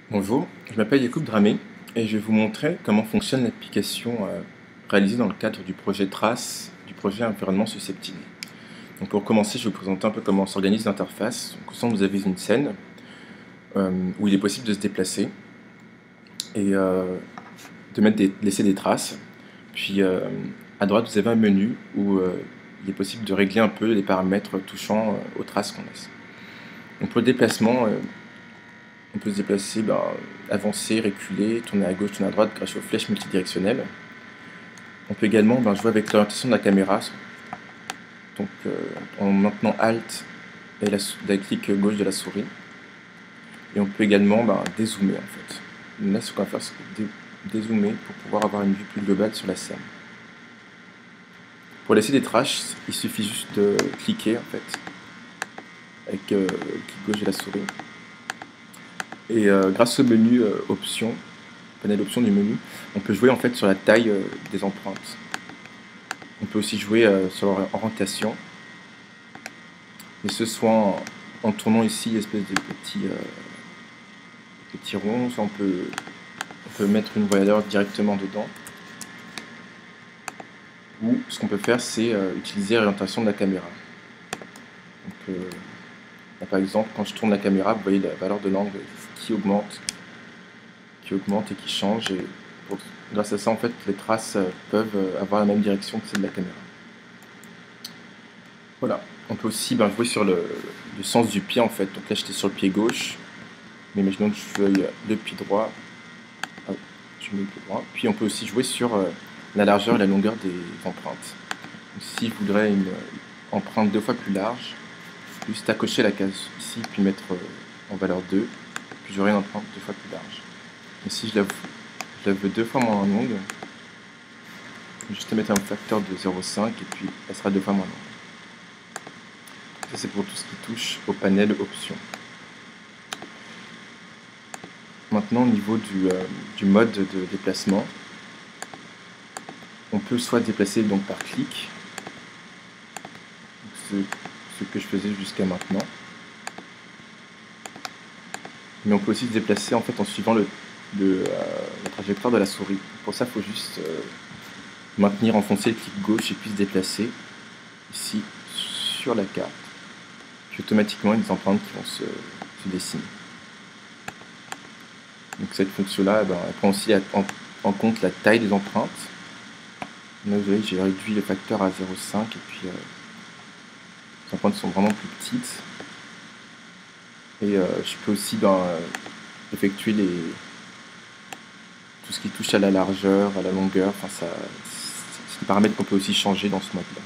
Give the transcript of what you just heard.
Bonjour, je m'appelle Yacoub Dramé et je vais vous montrer comment fonctionne l'application réalisée dans le cadre du projet Trace du projet Environnement Susceptible. Donc pour commencer, je vais vous présenter un peu comment s'organise l'interface. Donc, au centre, vous avez une scène où il est possible de se déplacer et de laisser des traces. Puis à droite, vous avez un menu où il est possible de régler un peu les paramètres touchant aux traces qu'on laisse. Donc pour le déplacement, on peut se déplacer, avancer, reculer, tourner à gauche, tourner à droite grâce aux flèches multidirectionnelles. On peut également jouer avec l'orientation de la caméra, donc en maintenant Alt et la clic gauche de la souris. Et on peut également dézoomer en fait. Là, ce qu'on va faire, c'est dézoomer pour pouvoir avoir une vue plus globale sur la scène. Pour laisser des traces, il suffit juste de cliquer en fait, avec le clic gauche de la souris. Et grâce au menu options, panel options du menu, on peut jouer en fait sur la taille des empreintes. On peut aussi jouer sur leur orientation, et ce soit en tournant ici l'espèce de petits ronds, soit on peut mettre une voilure directement dedans, ou ce qu'on peut faire c'est utiliser l'orientation de la caméra. Donc, là, par exemple, quand je tourne la caméra, vous voyez la valeur de l'angle qui augmente et qui change. Et grâce à ça, en fait, les traces peuvent avoir la même direction que celle de la caméra. Voilà. On peut aussi jouer sur le sens du pied, en fait. Donc là, j'étais sur le pied gauche. Mais imaginons que je veuille le pied droit. Hop, je mets le pied droit. Puis on peut aussi jouer sur la largeur et la longueur des empreintes. Donc, si je voudrais une empreinte 2 fois plus large, juste à cocher la case ici, puis mettre en valeur 2, puis j'aurai une empreinte 2 fois plus large. Et si je la veux 2 fois moins longue, juste à mettre un facteur de 0,5 et puis elle sera 2 fois moins longue. Ça c'est pour tout ce qui touche au panel options. Maintenant au niveau du mode de déplacement, on peut soit déplacer donc par clic, ce que je faisais jusqu'à maintenant, mais on peut aussi se déplacer en fait en suivant la trajectoire de la souris. Pour ça, il faut juste maintenir, enfoncer le clic gauche et puis se déplacer ici sur la carte. Puis automatiquement, il y a des empreintes qui vont se dessiner. Donc cette fonction-là, elle prend aussi en compte la taille des empreintes. Là, vous voyez, j'ai réduit le facteur à 0,5 et puis les empreintes sont vraiment plus petites. Et je peux aussi effectuer tout ce qui touche à la largeur, à la longueur. Enfin, c'est des paramètres qu'on peut aussi changer dans ce mode-là.